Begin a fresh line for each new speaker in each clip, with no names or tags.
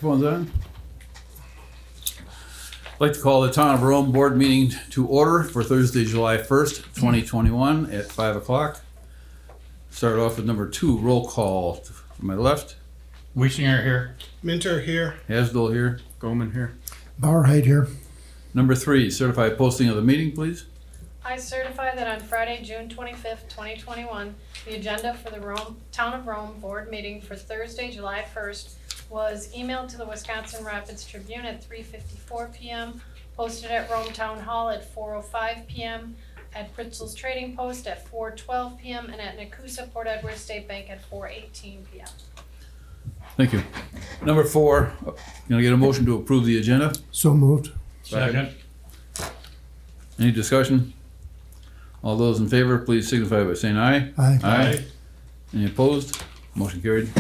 Microphone's on. I'd like to call the Town of Rome Board meeting to order for Thursday, July 1st, 2021 at 5 o'clock. Start off with number 2, roll call. From my left,
Wiesinger here.
Minter here.
Hasdell here.
Goldman here.
Bauerheit here.
Number 3, certified posting of the meeting, please.
I certify that on Friday, June 25th, 2021, the agenda for the Town of Rome Board meeting for Thursday, July 1st was emailed to the Wisconsin Rapids Tribune at 3:54 p.m., posted at Rome Town Hall at 4:05 p.m., at Pritzel's Trading Post at 4:12 p.m., and at Nakusa Port Edward State Bank at 4:18 p.m.
Thank you. Number 4, can I get a motion to approve the agenda?
So moved.
Second.
Any discussion? All those in favor, please signify by saying aye.
Aye.
Aye. Any opposed? Motion carried.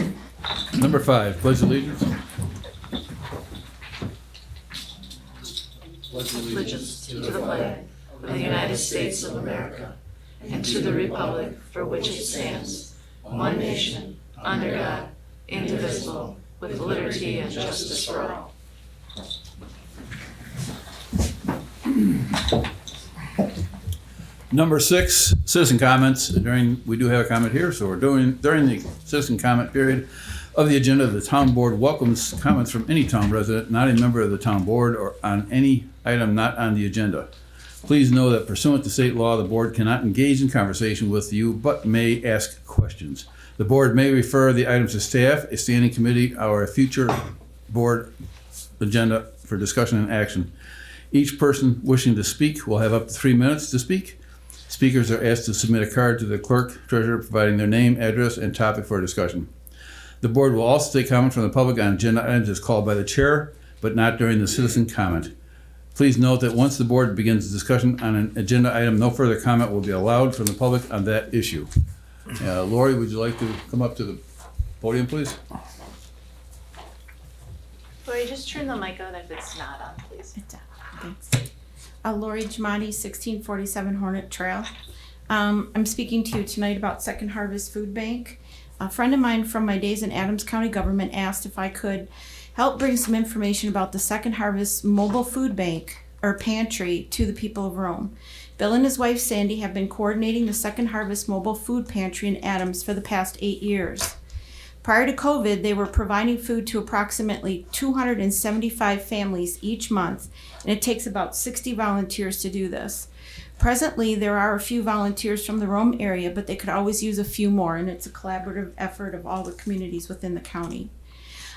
Number 5, pledge allegiance.
Allegiance to the flag of the United States of America and to the republic for which it stands, one nation, under God, indivisible, with liberty and justice for all.
Number 6, citizen comments. We do have a comment here, so during the citizen comment period of the agenda, the town board welcomes comments from any town resident, not a member of the town board, or on any item not on the agenda. Please know that pursuant to state law, the board cannot engage in conversation with you, but may ask questions. The board may refer the items to staff, a standing committee, or a future board agenda for discussion and action. Each person wishing to speak will have up to 3 minutes to speak. Speakers are asked to submit a card to the clerk treasurer providing their name, address, and topic for discussion. The board will also take comment from the public on agenda items as called by the chair, but not during the citizen comment. Please note that once the board begins the discussion on an agenda item, no further comment will be allowed from the public on that issue. Lori, would you like to come up to the podium, please?
Lori, just turn the mic on if it's not on, please.
It's on. Thanks. Lori Giamatti, 1647 Hornet Trail. I'm speaking to you tonight about Second Harvest Food Bank. A friend of mine from my days in Adams County government asked if I could help bring some information about the Second Harvest Mobile Food Bank or Pantry to the people of Rome. Bill and his wife Sandy have been coordinating the Second Harvest Mobile Food Pantry in Adams for the past 8 years. Prior to COVID, they were providing food to approximately 275 families each month, and it takes about 60 volunteers to do this. Presently, there are a few volunteers from the Rome area, but they could always use a few more, and it's a collaborative effort of all the communities within the county.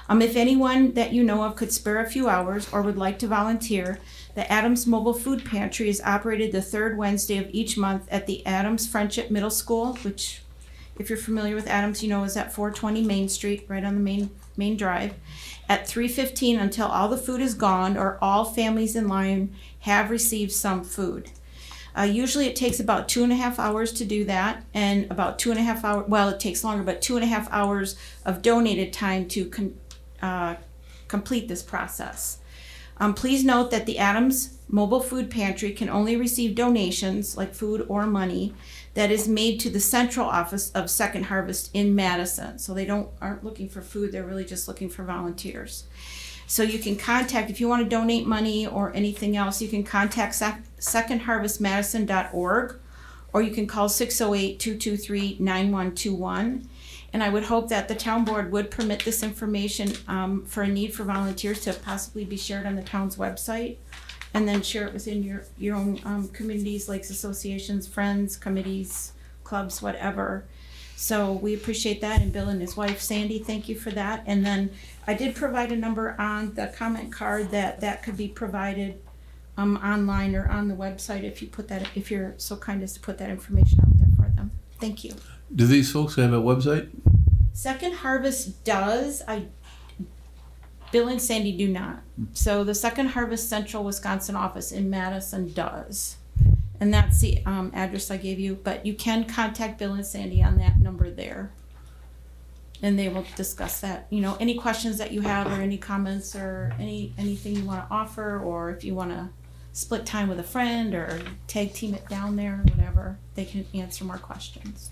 If anyone that you know of could spare a few hours or would like to volunteer, the Adams Mobile Food Pantry is operated the third Wednesday of each month at the Adams Friendship Middle School, which, if you're familiar with Adams, you know is at 420 Main Street, right on the main drive, at 3:15 until all the food is gone or all families in line have received some food. Usually it takes about 2.5 hours to do that, and about 2.5 hours, well, it takes longer, but 2.5 hours of donated time to complete this process. Please note that the Adams Mobile Food Pantry can only receive donations, like food or money, that is made to the central office of Second Harvest in Madison. So they aren't looking for food, they're really just looking for volunteers. So you can contact, if you want to donate money or anything else, you can contact secondharvestmadison.org, or you can call 608-223-9121. And I would hope that the town board would permit this information for a need for volunteers to possibly be shared on the town's website, and then share it within your own communities, lakes associations, friends, committees, clubs, whatever. So we appreciate that, and Bill and his wife Sandy, thank you for that. And then I did provide a number on the comment card that could be provided online or on the website if you're so kind as to put that information out there for them. Thank you.
Do these folks have a website?
Second Harvest does. Bill and Sandy do not. So the Second Harvest Central Wisconsin office in Madison does. And that's the address I gave you, but you can contact Bill and Sandy on that number there. And they will discuss that. You know, any questions that you have or any comments or anything you want to offer, or if you want to split time with a friend or tag team it down there, whatever, they can answer more questions.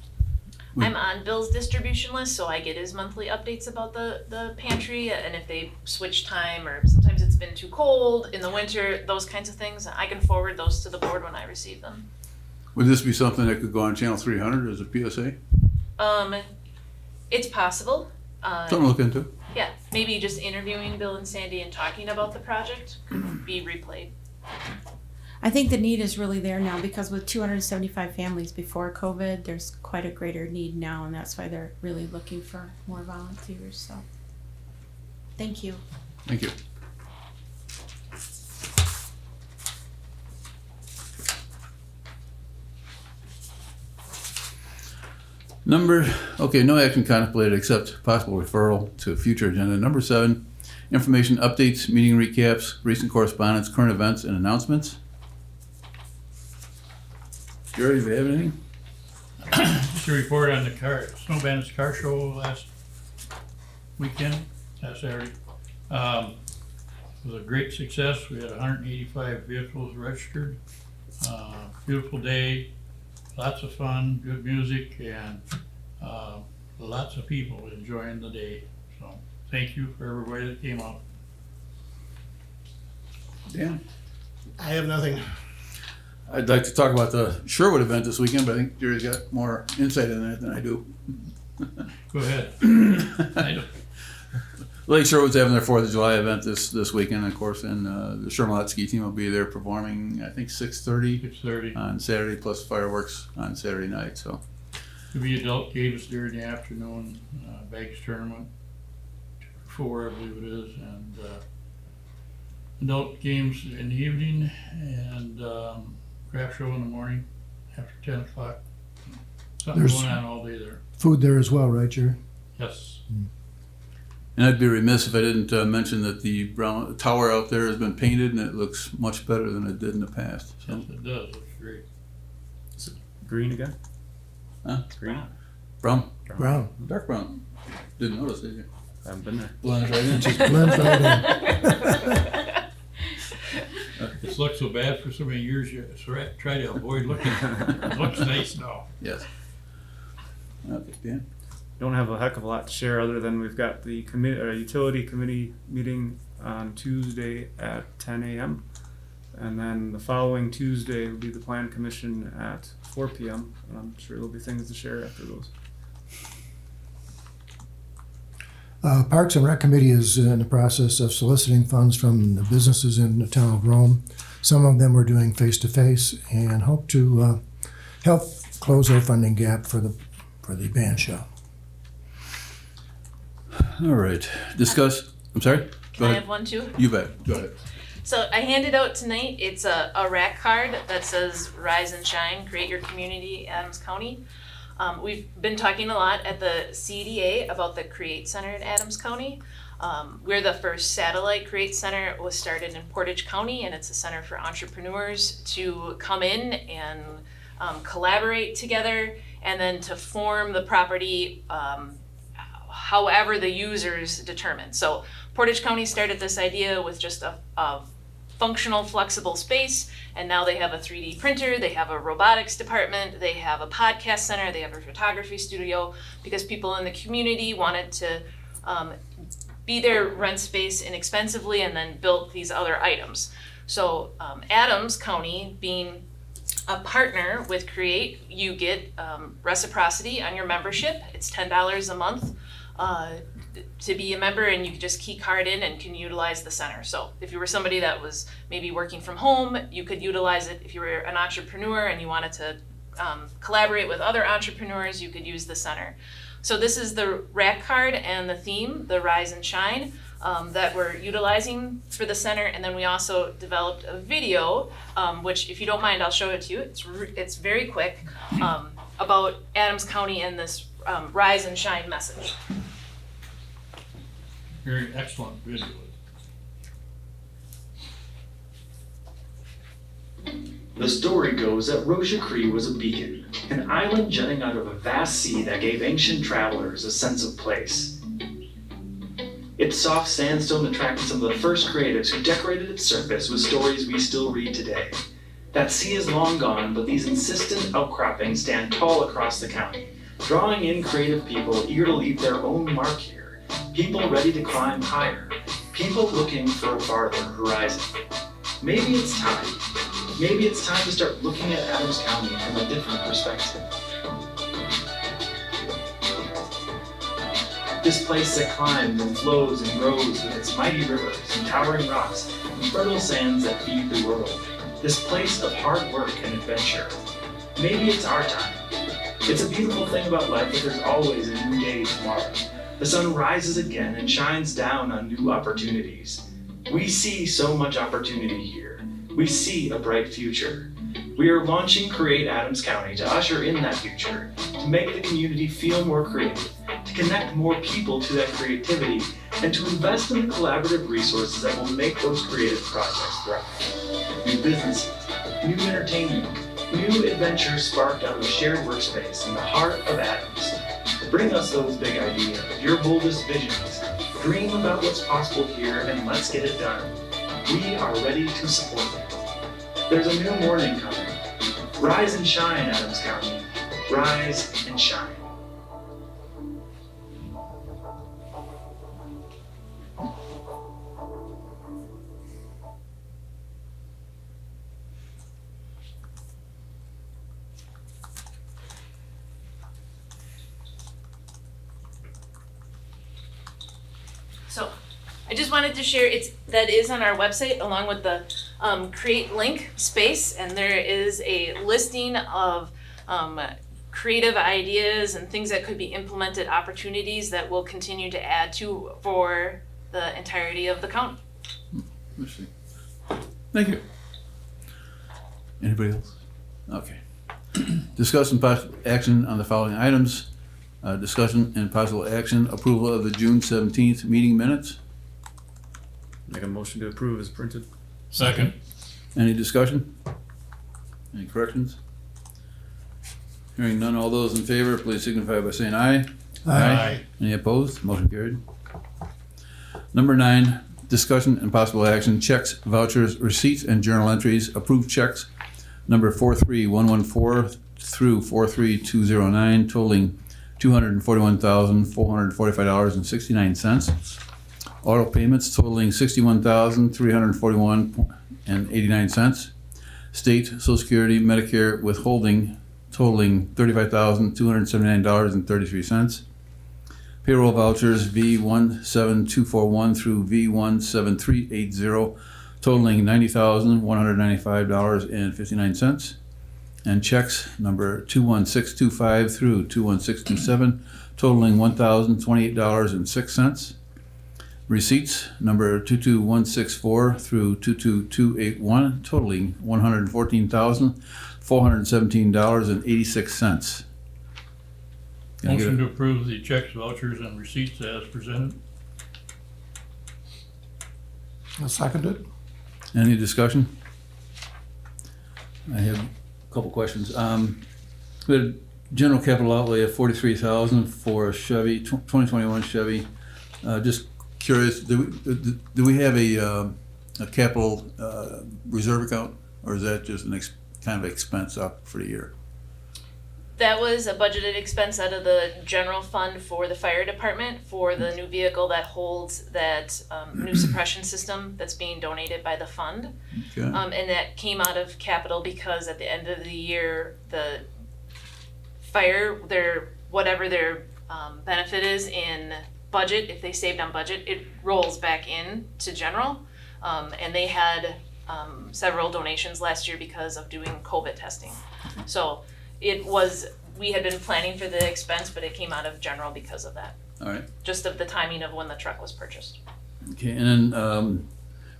I'm on Bill's distribution list, so I get his monthly updates about the pantry, and if they switch time, or sometimes it's been too cold in the winter, those kinds of things, I can forward those to the board when I receive them.
Would this be something that could go on Channel 300 as a PSA?
It's possible.
Something to look into.
Yeah, maybe just interviewing Bill and Sandy and talking about the project could be replayed.
I think the need is really there now because with 275 families before COVID, there's quite a greater need now, and that's why they're really looking for more volunteers. So, thank you.
Thank you. No action contemplated except possible referral to a future agenda. Number 7, information updates, meeting recaps, recent correspondence, current events, and announcements. Jerry, do you have anything?
Just a report on the Snow Bandits car show last weekend, last Saturday. It was a great success. We had 185 vehicles registered. Beautiful day, lots of fun, good music, and lots of people enjoying the day. So thank you for everybody that came out.
Dan?
I have nothing.
I'd like to talk about the Sherwood event this weekend, but I think Jerry's got more insight in that than I do.
Go ahead. I don't-
Lake Sherwood's having their 4th of July event this weekend, of course, and the Shermalot ski team will be there performing, I think, 6:30
6:30.
on Saturday, plus fireworks on Saturday night. So
There'll be adult games during the afternoon, bags tournament, 4 I believe it is, and adult games in the evening, and craft show in the morning after 10 o'clock. Something
There's-
going on all day there.
Food there as well, right, Jerry?
Yes.
And I'd be remiss if I didn't mention that the brown tower out there has been painted and it looks much better than it did in the past. So,
Yes, it does. Looks great.
Green again?
huh?
Green?
Brown,
Brown.
dark brown. Didn't notice, did you?
I haven't been there.
Blends right in.
Blends right in.
It's looked so bad for so many years, you try to avoid looking. It looks nice now.
Yes. Okay, Dan.
Don't have a heck of a lot to share other than we've got the utility committee meeting on Tuesday at 10 a.m. And then the following Tuesday will be the plan commission at 4 p.m. And I'm sure there'll be things to share after those.
Parks and Rec Committee is in the process of soliciting funds from the businesses in the town of Rome. Some of them we're doing face-to-face and hope to help close our funding gap for the band show.
All right. Discuss. I'm sorry?
Can I have one too?
You bet. Go ahead.
So I handed out tonight, it's a rack card that says Rise and Shine, Create Your Community, Adams County. We've been talking a lot at the CDA about the Create Center in Adams County. We're the first satellite Create Center. It was started in Portage County, and it's a center for entrepreneurs to come in and collaborate together, and then to form the property however the users determine. So Portage County started this idea with just a functional, flexible space, and now they have a 3D printer, they have a robotics department, they have a podcast center, they have a photography studio, because people in the community wanted to be there, rent space inexpensively, and then built these other items. So Adams County, being a partner with Create, you get reciprocity on your membership. It's $10 a month to be a member, and you can just key card in and can utilize the center. So if you were somebody that was maybe working from home, you could utilize it. If you were an entrepreneur and you wanted to collaborate with other entrepreneurs, you could use the center. So this is the rack card and the theme, the Rise and Shine, that we're utilizing for the center. And then we also developed a video, which if you don't mind, I'll show it to you. It's very quick, about Adams County and this Rise and Shine message.
Very excellent video.
The story goes that Rosia Cree was a beacon, an island jutting out of a vast sea that gave ancient travelers a sense of place. Its soft sandstone attracted some of the first creatives who decorated its surface with stories we still read today. That sea is long gone, but these insistent outcroppings stand tall across the county, drawing in creative people eager to leave their own mark here, people ready to climb higher, people looking for a farther horizon. Maybe it's time. Maybe it's time to start looking at Adams County from a different perspective. This place that climbs and flows and grows with its mighty rivers and towering rocks and fertile sands that feed the world. This place of hard work and adventure. Maybe it's our time. It's a beautiful thing about life that there's always a new day tomorrow. The sun rises again and shines down on new opportunities. We see so much opportunity here. We see a bright future. We are launching Create Adams County to usher in that future, to make the community feel more creative, to connect more people to that creativity, and to invest in the collaborative resources that will make those creative projects thrive. New businesses, new entertainment, new adventures sparked out of a shared workspace in the heart of Adams. Bring us those big ideas, your boldest visions. Dream about what's possible here and let's get it done. We are ready to support you. There's a new morning coming. Rise and shine, Adams County. Rise and shine.
So, I just wanted to share, that is on our website along with the create link space, and there is a listing of creative ideas and things that could be implemented, opportunities that we'll continue to add to for the entirety of the county.
Interesting. Thank you. Anybody else? Okay. Discuss and possible action on the following items. Discussion and possible action, approval of the June 17th meeting minutes.
Make a motion to approve as printed.
Second.
Any discussion? Any corrections? Hearing none, all those in favor, please signify by saying aye.
Aye.
Any opposed? Motion carried. Number 9, discussion and possible action, checks, vouchers, receipts, and journal entries. Approved checks number 43114 through 43209 totaling $241,445.69. Auto payments totaling $61,341.89. State Social Security Medicare withholding totaling $35,279.33. Payroll vouchers V17241 through V17380 totaling $90,195.59. And checks number 21625 through 21627 totaling $1,028.06. Receipts number 22164 through 22281 totaling $114,417.86.
Motion to approve the checks, vouchers, and receipts as presented.
I'll second it.
Any discussion? I have a couple questions. We had a general capital outlay of $43,000 for a Chevy, 2021 Chevy. Just curious, do we have a capital reserve account, or is that just an kind of expense up for the year?
That was a budgeted expense out of the general fund for the fire department for the new vehicle that holds that new suppression system that's being donated by the fund.
Okay.
And that came out of capital because at the end of the year, the fire, whatever their benefit is in budget, if they saved on budget, it rolls back in to general. And they had several donations last year because of doing COVID testing. So we had been planning for the expense, but it came out of general because of that.
All right.
Just of the timing of when the truck was purchased.
Okay, and then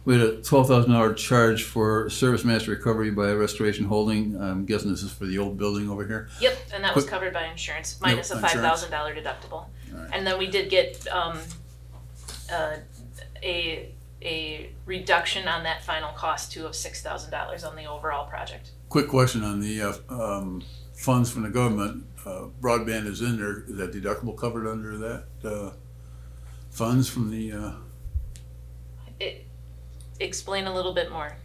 we had a $12,000 charge for Service Master Recovery by Restoration Holding. I'm guessing this is for the old building over here.
Yep, and that was covered by insurance, minus a $5,000 deductible.
All right.
And then we did get a reduction on that final cost too of $6,000 on the overall project.
Quick question on the funds from the government. Broadband is in there. Is that deductible covered under that funds from the?
Explain a little bit more.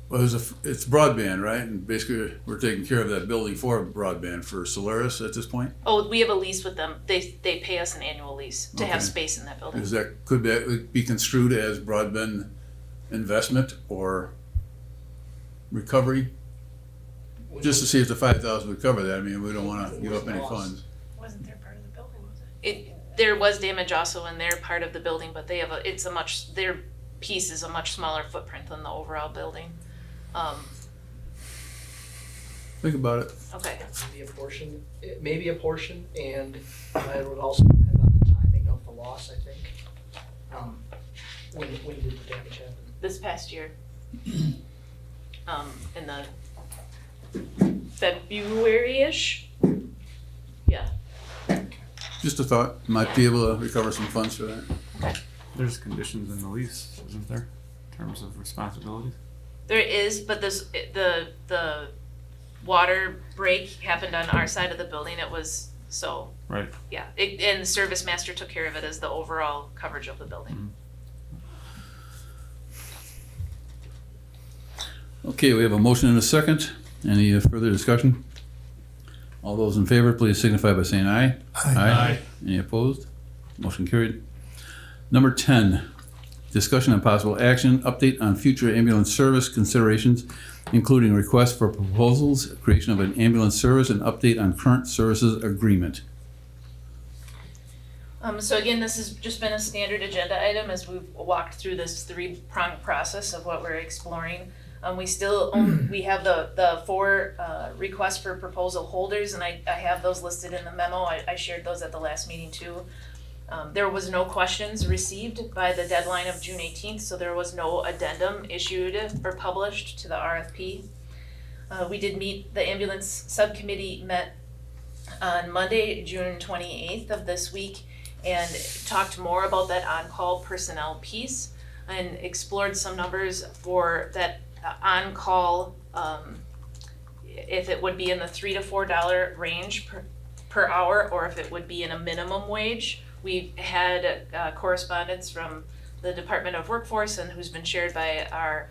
Well, it's broadband, right? And basically, we're taking care of that building for broadband for Solaris at this point?
Oh, we have a lease with them. They pay us an annual lease to have
Okay.
space in that building.
Could that be construed as broadband investment or recovery? Just to see if the 5,000 would cover that. I mean, we don't wanna give up any funds.
Wasn't there part of the building, was it?
There was damage also in their part of the building, but they have their piece is a much smaller footprint than the overall building.
Think about it.
Okay.
Maybe a portion, and it would also depend on the timing of the loss, I think. When did the damage happen?
This past year. In the February-ish. Yeah.
Just a thought, might be able to recover some funds for that.
There's conditions in the lease, isn't there, in terms of responsibilities?
There is, but the water break happened on our side of the building. It was so.
Right.
Yeah, and the service master took care of it as the overall coverage of the building.
Okay, we have a motion and a second. Any further discussion? All those in favor, please signify by saying aye.
Aye.
Any opposed? Motion carried. Number 10, discussion and possible action, update on future ambulance service considerations, including requests for proposals, creation of an ambulance service, and update on current services agreement.
So again, this has just been a standard agenda item as we've walked through this three-pronged process of what we're exploring. We have the four requests for proposal holders, and I have those listed in the memo. I shared those at the last meeting too. There was no questions received by the deadline of June 18th, so there was no addendum issued or published to the RFP. We did meet, the ambulance subcommittee met on Monday, June 28th of this week, and talked more about that on-call personnel piece and explored some numbers for that on-call, if it would be in the $3 to $4 range per hour, or if it would be in a minimum wage. We had correspondence from the Department of Workforce and who's been shared by our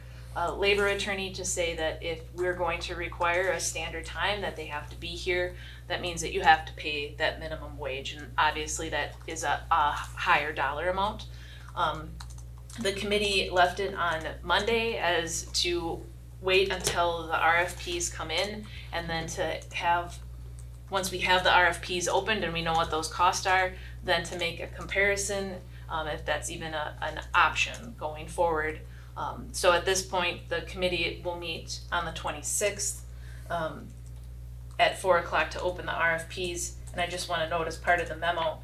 labor attorney to say that if we're going to require a standard time that they have to be here, that means that you have to pay that minimum wage, and obviously that is a higher dollar amount. The committee left it on Monday as to wait until the RFPs come in, and then to have, once we have the RFPs opened and we know what those costs are, then to make a comparison, if that's even an option going forward. So at this point, the committee will meet on the 26th at 4 o'clock to open the RFPs. And I just want to note as part of the memo,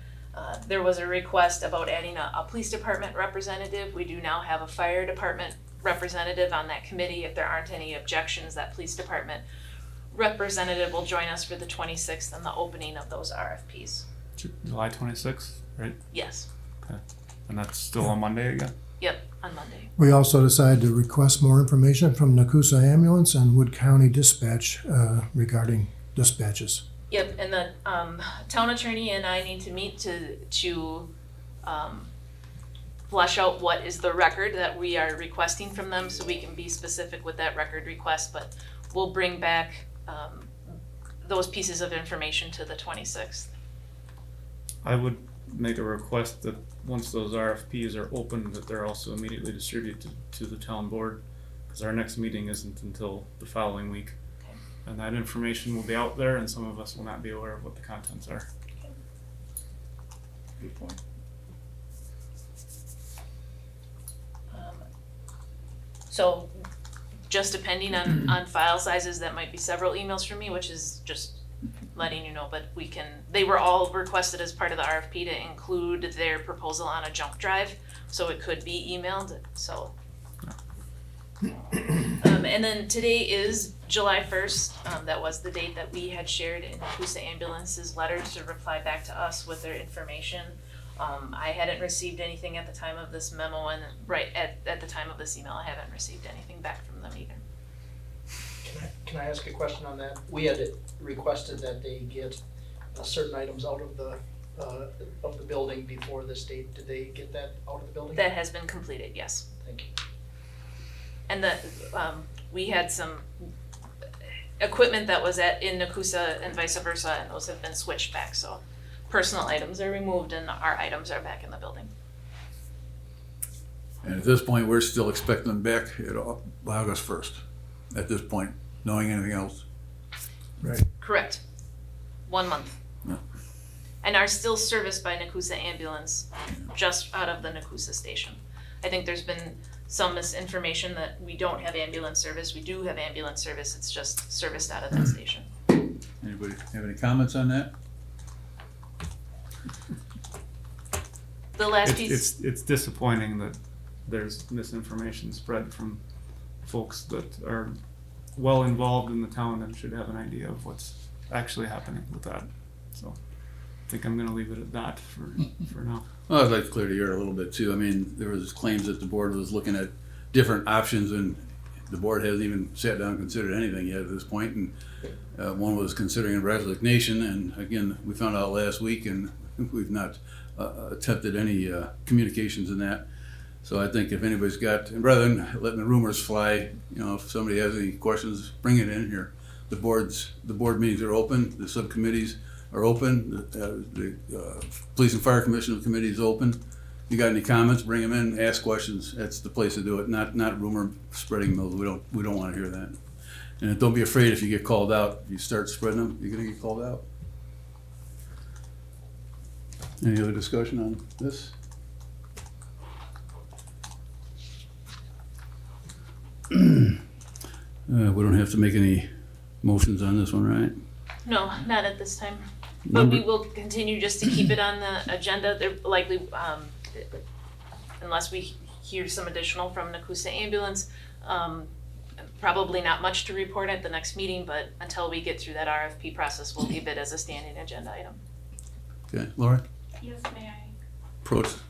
there was a request about adding a police department representative. We do now have a fire department representative on that committee. If there aren't any objections, that police department representative will join us for the 26th and the opening of those RFPs.
July 26th, right?
Yes.
Okay. And that's still on Monday again?
Yep, on Monday.
We also decided to request more information from Nakusa Ambulance and Wood County Dispatch regarding dispatches.
Yep, and the town attorney and I need to meet to flesh out what is the record that we are requesting from them, so we can be specific with that record request, but we'll bring back those pieces of information to the 26th.
I would make a request that once those RFPs are open, that they're also immediately distributed to the town board, because our next meeting isn't until the following week.
Okay.
And that information will be out there, and some of us will not be aware of what the contents are.
Good point.
So just depending on file sizes, that might be several emails from me, which is just letting you know, but they were all requested as part of the RFP to include their proposal on a jump drive, so it could be emailed, so. And then today is July 1st, that was the date that we had shared in Nakusa Ambulance's letter to reply back to us with their information. I hadn't received anything at the time of this memo, and right at the time of this email, I haven't received anything back from them either.
Can I ask a question on that? We had requested that they get certain items out of the building before this date. Did they get that out of the building?
That has been completed, yes.
Thank you.
And we had some equipment that was in Nakusa and vice versa, and those have been switched back, so personal items are removed and our items are back in the building.
And at this point, we're still expecting them back by August 1st, at this point, knowing anything else.
Right.
Correct. 1 month.
Yeah.
And are still serviced by Nakusa ambulance, just out of the Nakusa station. I think there's been some misinformation that we don't have ambulance service. We do have ambulance service, it's just serviced out of that station.
Anybody have any comments on that?
The last piece.
It's disappointing that there's misinformation spread from folks that are well involved in the town and should have an idea of what's actually happening with that. So I think I'm gonna leave it at that for now.
Well, I'd like to clear the air a little bit too. I mean, there was claims that the board was looking at different options, and the board hasn't even sat down and considered anything yet at this point. And one was considering a resignation, and again, we found out last week, and we've not attempted any communications in that. So I think if anybody's got, and rather than letting the rumors fly, if somebody has any questions, bring it in here. The board meetings are open, the subcommittees are open, the Police and Fire Commission committee is open. You got any comments, bring them in, ask questions. That's the place to do it, not rumor spreading those. We don't want to hear that. And don't be afraid if you get called out. If you start spreading them, you're gonna get called out. Any other discussion on this? We don't have to make any motions on this one, right?
No, not at this time. But we will continue just to keep it on the agenda. There likely, unless we hear some additional from Nakusa Ambulance, probably not much to report at the next meeting, but until we get through that RFP process, we'll keep it as a standing agenda item.
Okay, Laura?
Yes, may I?
Prost.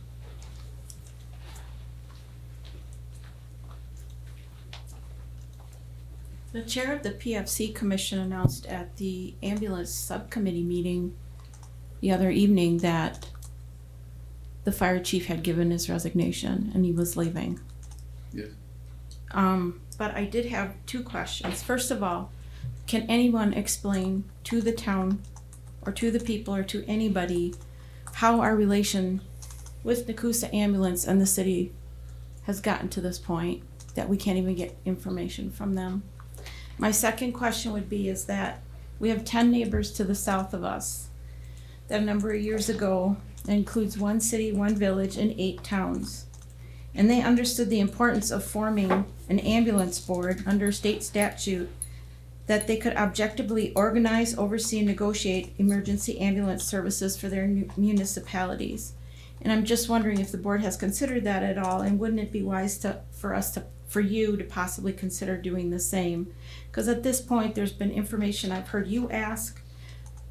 The chair of the PFC commission announced at the ambulance subcommittee meeting the other evening that the fire chief had given his resignation and he was leaving.
Yes.
But I did have two questions. First of all, can anyone explain to the town or to the people or to anybody how our relation with Nakusa Ambulance and the city has gotten to this point that we can't even get information from them? My second question would be is that we have 10 neighbors to the south of us that a number of years ago includes 1 city, 1 village, and 8 towns. And they understood the importance of forming an ambulance board under state statute that they could objectively organize, oversee, and negotiate emergency ambulance services for their municipalities. And I'm just wondering if the board has considered that at all, and wouldn't it be wise for you to possibly consider doing the same? Because at this point, there's been information I've heard you ask,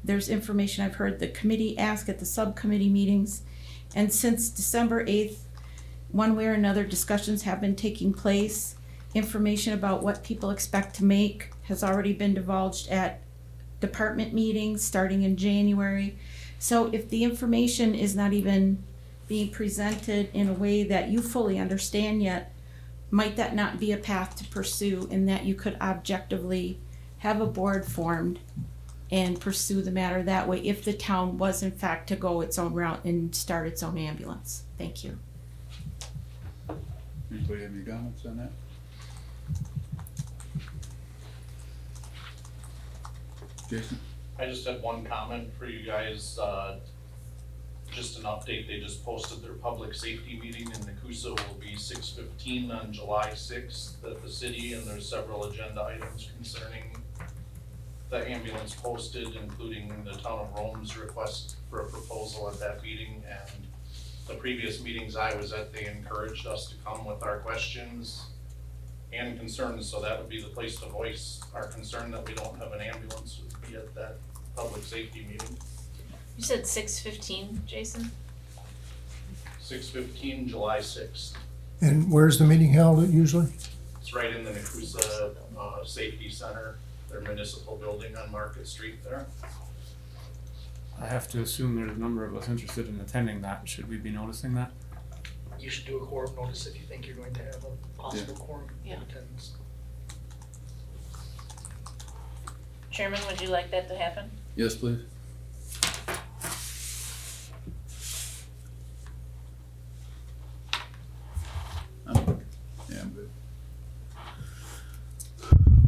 there's information I've heard the committee ask at the subcommittee meetings, and since December 8th, one way or another, discussions have been taking place. Information about what people expect to make has already been divulged at department meetings starting in January. So if the information is not even being presented in a way that you fully understand yet, might that not be a path to pursue in that you could objectively have a board formed and pursue the matter that way if the town was in fact to go its own route and start its own ambulance? Thank you.
Anybody have any comments on that? Jason?
I just had one comment for you guys, just an update. They just posted their public safety meeting in Nakusa will be 6:15 on July 6th at the city, and there's several agenda items concerning the ambulance posted, including the town of Rome's request for a proposal at that meeting. And the previous meetings I was at, they encouraged us to come with our questions and concerns, so that would be the place to voice our concern that we don't have an ambulance, would be at that public safety meeting.
You said 6:15, Jason?
6:15, July 6th.
And where's the meeting held usually?
It's right in the Nakusa Safety Center, their municipal building on Market Street there.
I have to assume there's a number of us interested in attending that. Should we be noticing that?
you should do a quorum notice if you think you're going to have a possible quorum in
Yeah.
attendance.
Chairman, would you like that to happen?
Yes, please. I'm good. Yeah, I'm good.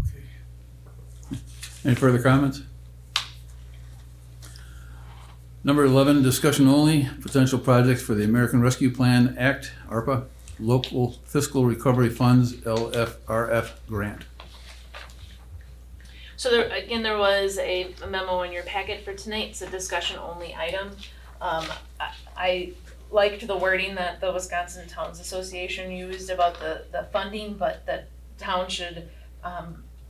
Okay. Any further comments? Number 11, discussion only, potential projects for the American Rescue Plan Act, ARPA, Local Fiscal Recovery Funds, LFRF grant.
So there was a memo in your packet for tonight. It's a discussion only item. I liked the wording that the Wisconsin Towns Association used about the funding, but that town should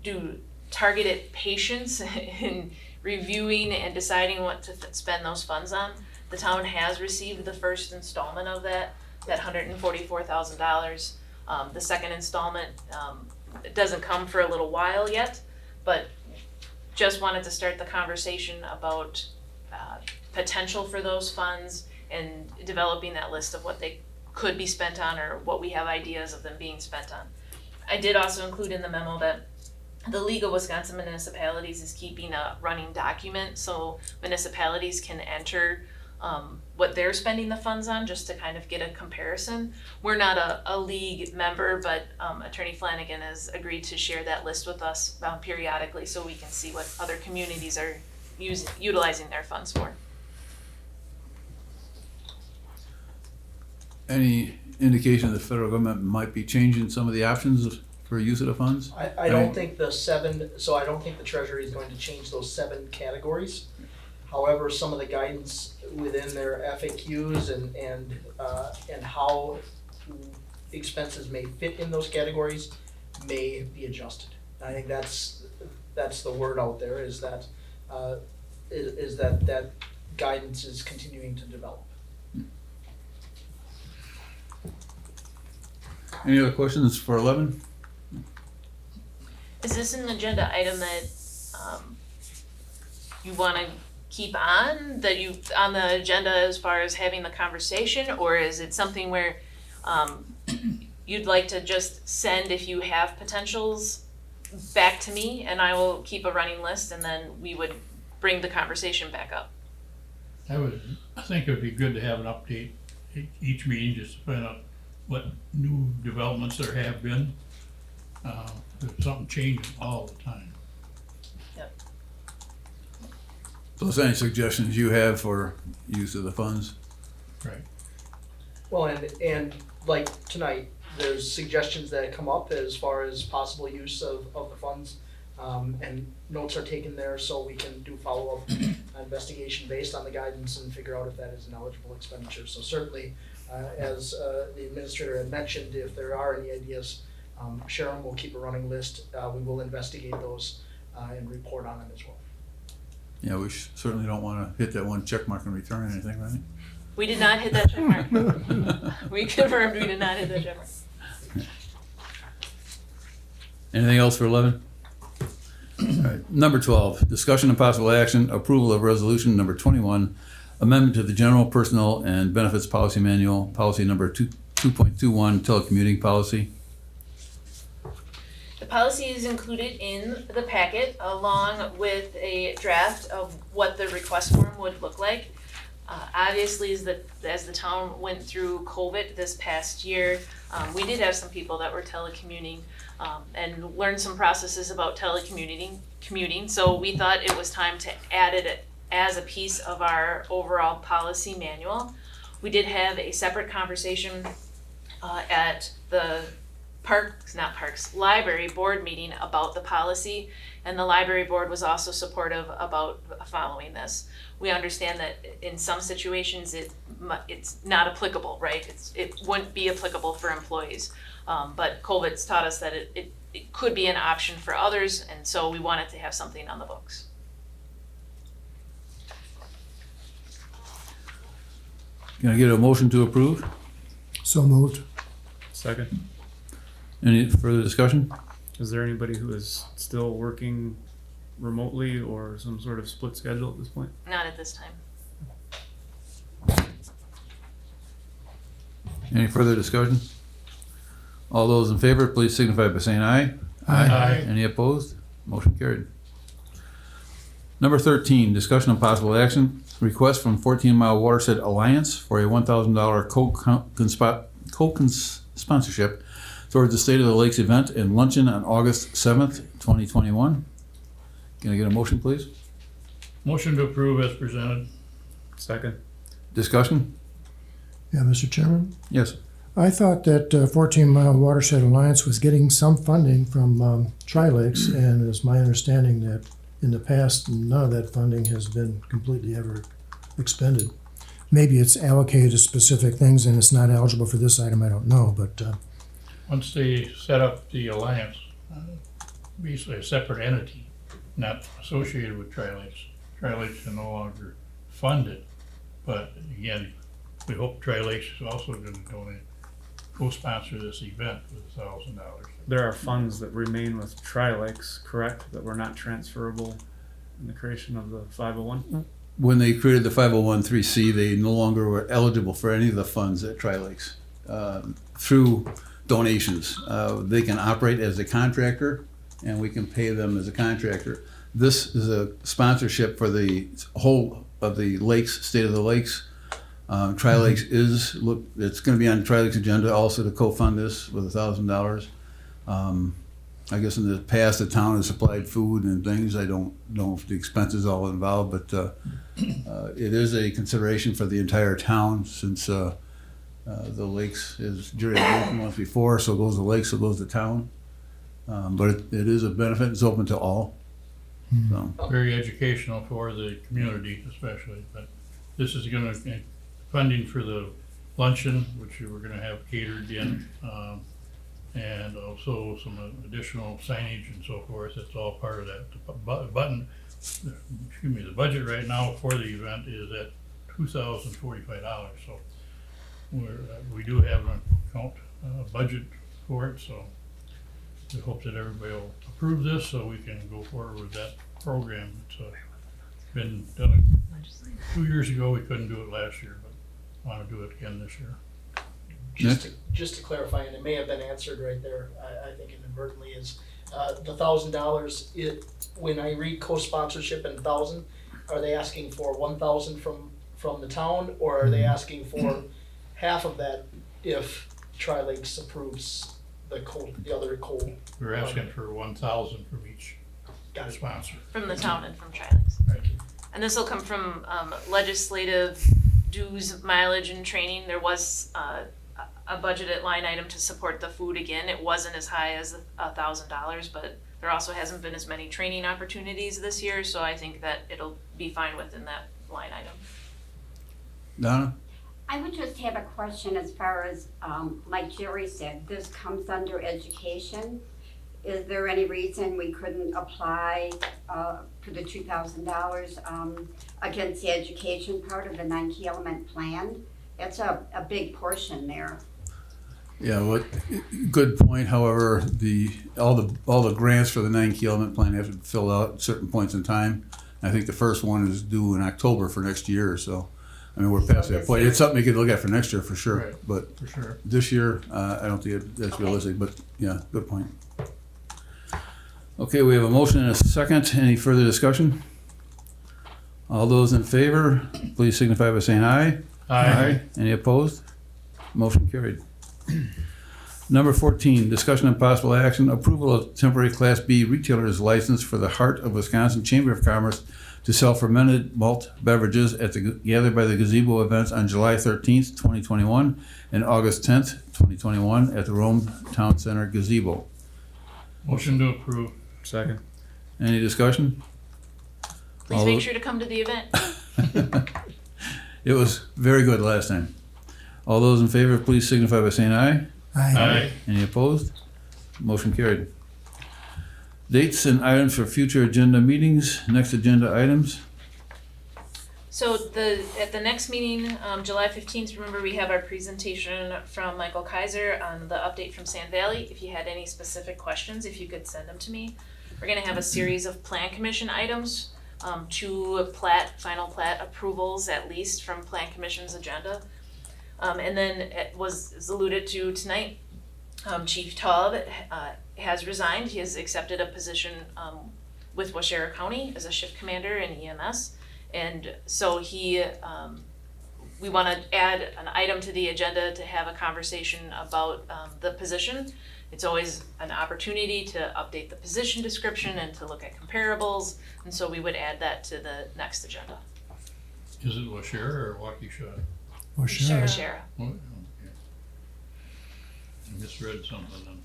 do targeted patience in reviewing and deciding what to spend those funds on. The town has received the first installment of that $144,000. The second installment it doesn't come for a little while yet, but just wanted to start the conversation about potential for those funds and developing that list of what they could be spent on or what we have ideas of them being spent on. I did also include in the memo that the League of Wisconsin Municipalities is keeping a running document so municipalities can enter what they're spending the funds on, just to kind of get a comparison. We're not a league member, but Attorney Flanagan has agreed to share that list with us periodically so we can see what other communities are utilizing their funds for.
Any indication the federal government might be changing some of the options for use of the funds?
I don't think I don't think the Treasury is going to change those 7 categories. However, some of the guidance within their FAQs and how expenses may fit in those categories may be adjusted. I think that's the word out there, is that that guidance is continuing to develop.
Any other questions for 11?
Is this an agenda item that you want to keep on the agenda as far as having the conversation, or is it something where you'd like to just send, if you have potentials, back to me and I will keep a running list and then we would bring the conversation back up?
I think it would be good to have an update each meeting, just to find out what new developments there have been. There's something changing all the time.
Yep.
So is there any suggestions you have for use of the funds?
Right.
Well, and like tonight, there's suggestions that come up as far as possible use of the funds. And notes are taken there so we can do follow-up investigation based on the guidance and figure out if that is an eligible expenditure. So certainly, as the administrator had mentioned, if there are any ideas, Sharon will keep a running list. We will investigate those and report on them as well.
Yeah, we certainly don't want to hit that one check mark and return anything, right?
We did not hit that check mark. We confirmed we did not hit that check mark.
Anything else for 11? All right. Number 12, discussion and possible action, approval of resolution number 21, amendment to the general personnel and benefits policy manual, policy number 2.21, telecommuting policy.
The policy is included in the packet along with a draft of what the request form would look like. Obviously, as the town went through COVID this past year, we did have some people that were telecommuting and learned some processes about commuting. So we thought it was time to add it as a piece of our overall policy manual. We did have a separate conversation at the library board meeting about the policy, and the library board was also supportive about following this. We understand that in some situations it's not applicable, right? It wouldn't be applicable for employees, but COVID's taught us that it could be an option for others, and so we wanted to have something on the books.
Can I get a motion to approve?
So moved.
Second.
Any further discussion?
Is there anybody who is still working remotely or some sort of split schedule at this point?
Not at this time.
Any further discussion? All those in favor, please signify by saying aye.
Aye.
Any opposed? Motion carried. Number 13, discussion of possible action, request from 14 Mile Watershed Alliance for a $1,000 Culkins sponsorship towards the State of the Lakes event and luncheon on August 7th, 2021. Can I get a motion, please?
Motion to approve as presented.
Second.
Discussion?
Yeah, Mr. Chairman?
Yes.
I thought that 14 Mile Watershed Alliance was getting some funding from Tri-Lakes, and it's my understanding that in the past, none of that funding has been completely ever expended. Maybe it's allocated to specific things and it's not eligible for this item, I don't know, but
Once they set up the alliance, basically a separate entity, not associated with Tri-Lakes. Tri-Lakes can no longer fund it, but again, we hope Tri-Lakes is also gonna donate, co-sponsor this event with $1,000.
There are funds that remain with Tri-Lakes, correct, that were not transferable in the creation of the 501?
When they created the 501(c), they no longer were eligible for any of the funds at Tri-Lakes through donations. They can operate as a contractor, and we can pay them as a contractor. This is a sponsorship for the whole of the lakes, State of the Lakes. Tri-Lakes it's going to be on the Tri-Lakes agenda also to co-fund this with $1,000. I guess in the past, the town has supplied food and things. I don't know if the expenses all involved, but it is a consideration for the entire town since the lakes, as Jerry had mentioned once before, so goes the lakes, so goes the town. But it is a benefit. It's open to all. So.
Very educational for the community especially, but this is gonna, funding for the luncheon, which we're gonna have catered in, and also some additional signage and so forth. It's all part of that. The budget right now for the event is at $2,045. So we do have an account budget for it. So we hope that everybody will approve this so we can go forward with that program. It's been done 2 years ago. We couldn't do it last year, but want to do it again this year.
Just to clarify, and it may have been answered right there, I think inadvertently, is the $1,000, when I read co-sponsorship and 1,000, are they asking for 1,000 from the town, or are they asking for half of that if Tri-Lakes approves the other coal?
We're asking for 1,000 from each
Got it.
sponsor.
From the town and from Tri-Lakes.
Right.
And this will come from legislative dues, mileage, and training. There was a budgeted line item to support the food again. It wasn't as high as $1,000, but there also hasn't been as many training opportunities this year, so I think that it'll be fine within that line item.
Donna?
I would just have a question as far as, like Jerry said, this comes under education. Is there any reason we couldn't apply for the $2,000 against the education part of the 9 key element plan? That's a big portion there.
Yeah, good point. However, all the grants for the 9 key element plan have to be filled out at certain points in time. I think the first one is due in October for next year. So, I mean, we're past that point. It's something you could look at for next year for sure.
Right.
But
For sure.
this year, I don't think that's realistic. But yeah, good point. Okay, we have a motion and a second. Any further discussion? All those in favor, please signify by saying aye.
Aye.
Any opposed? Motion carried. Number 14, discussion and possible action, approval of temporary Class B retailer's license for the Heart of Wisconsin Chamber of Commerce to sell fermented malt beverages at the Gather by the Gazebo events on July 13th, 2021 and August 10th, 2021 at the Rome Town Center Gazebo.
Motion to approve.
Second.
Any discussion?
Please
All
make
those-
sure to come to the event.
It was very good last time. All those in favor, please signify by saying aye.
Aye.
Any opposed? Motion carried. Dates and items for future agenda meetings. Next agenda items.
So at the next meeting, July 15th, remember we have our presentation from Michael Kaiser on the update from Sand Valley. If you had any specific questions, if you could send them to me. We're gonna have a series of Plan Commission items, 2 final plat approvals at least from Plan Commission's agenda. And then it was alluded to tonight, Chief Taub has resigned. He has accepted a position with Washera County as a shift commander in EMS. And so we want to add an item to the agenda to have a conversation about the position. It's always an opportunity to update the position description and to look at comparables. And so we would add that to the next agenda.
Is it Washera or Waukesha?
Well, sure.
Washera.
Oh, okay. I misread something then.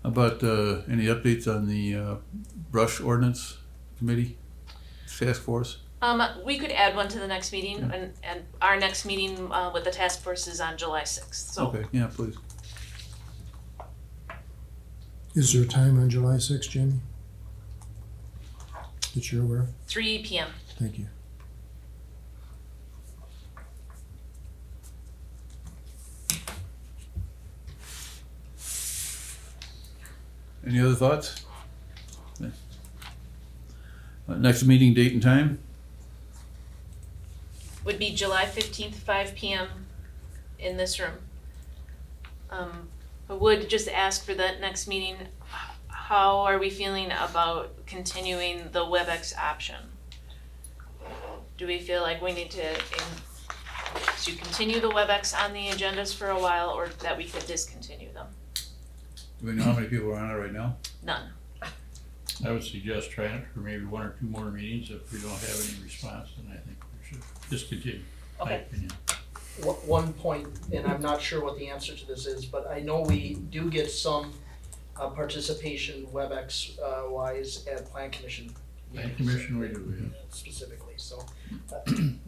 How about any updates on the brush ordinance committee task force?
We could add one to the next meeting, and our next meeting with the task force is on July 6th. So
Okay, yeah, please.
Is there a time on July 6th, Jamie? That you're aware of?
3 p.m.
Thank you.
Any other thoughts? Next meeting date and time?
Would be July 15th, 5 p.m. in this room. I would just ask for that next meeting, how are we feeling about continuing the Webex option? Do we feel like we need to continue the Webex on the agendas for a while, or that we could discontinue them?
Do we know how many people are on it right now?
None.
I would suggest trying it for maybe 1 or 2 more meetings. If we don't have any response, then I think we should discontinue, my
Okay.
opinion.
One point, and I'm not sure what the answer to this is, but I know we do get some participation WebEx wise at Plan Commission.
Plan Commission we do, yeah.
Specifically, so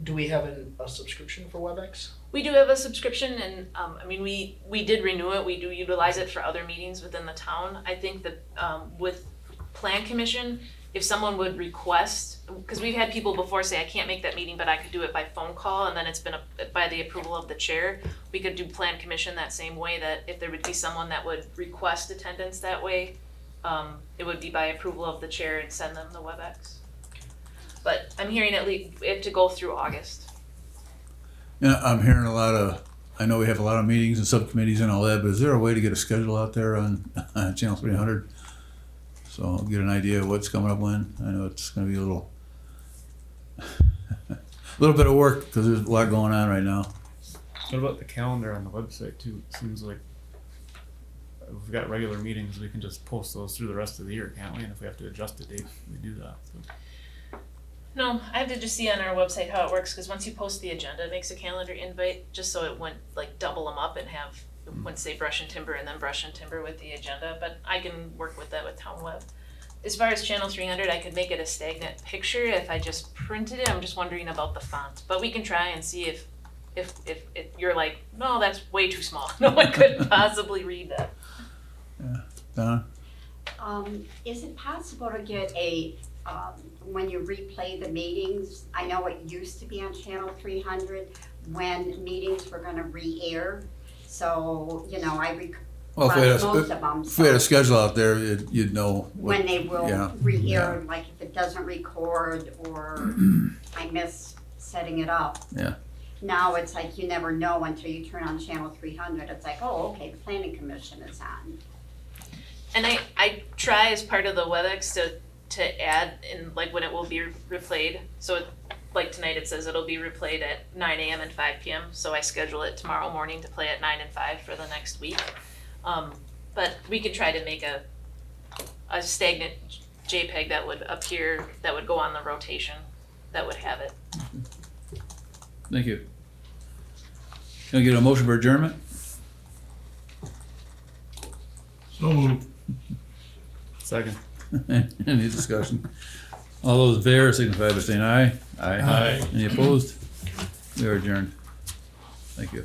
do we have a subscription for WebEx?
We do have a subscription, and I mean, we did renew it. We do utilize it for other meetings within the town. I think that with Plan Commission, if someone would request, because we've had people before say, I can't make that meeting, but I could do it by phone call, and then it's been by the approval of the chair. We could do Plan Commission that same way, that if there would be someone that would request attendance that way, it would be by approval of the chair and send them the WebEx. But I'm hearing at least we have to go through August.
Yeah, I'm hearing I know we have a lot of meetings and subcommittees and all that, but is there a way to get a schedule out there on Channel 300? So I'll get an idea of what's coming up when. I know it's gonna be a little bit of work because there's a lot going on right now.
What about the calendar on the website too? It seems like if we've got regular meetings, we can just post those through the rest of the year, can't we? And if we have to adjust the date, we do that. So.
No, I have to just see on our website how it works, because once you post the agenda, it makes a calendar invite, just so it wouldn't like double them up and have, wouldn't say brush and timber and then brush and timber with the agenda, but I can work with that with Town Web. As far as Channel 300, I could make it a stagnant picture if I just printed it. I'm just wondering about the font, but we can try and see if you're like, no, that's way too small. No one could possibly read that.
Yeah, Donna?
Is it possible to get when you replay the meetings, I know it used to be on Channel 300, when meetings were gonna re-air, so, I
Well,
most of them.
if we had a schedule out there, you'd know
When they will
yeah,
re-air, like if it doesn't record or I miss setting it up.
Yeah.
Now it's like you never know until you turn on Channel 300, it's like, oh, okay, the Planning Commission is on.
And I try as part of the WebEx to add in like when it will be replayed. So like tonight it says it'll be replayed at 9 a.m. and 5 p.m. So I schedule it tomorrow morning to play at 9 and 5 for the next week. But we could try to make a stagnant JPEG that would appear, that would go on the rotation, that would have it.
Thank you. Can I get a motion for adjournment?
So moved.
Second.
Any discussion? All those in favor signify by saying aye.
Aye.
Any opposed? We are adjourned. Thank you.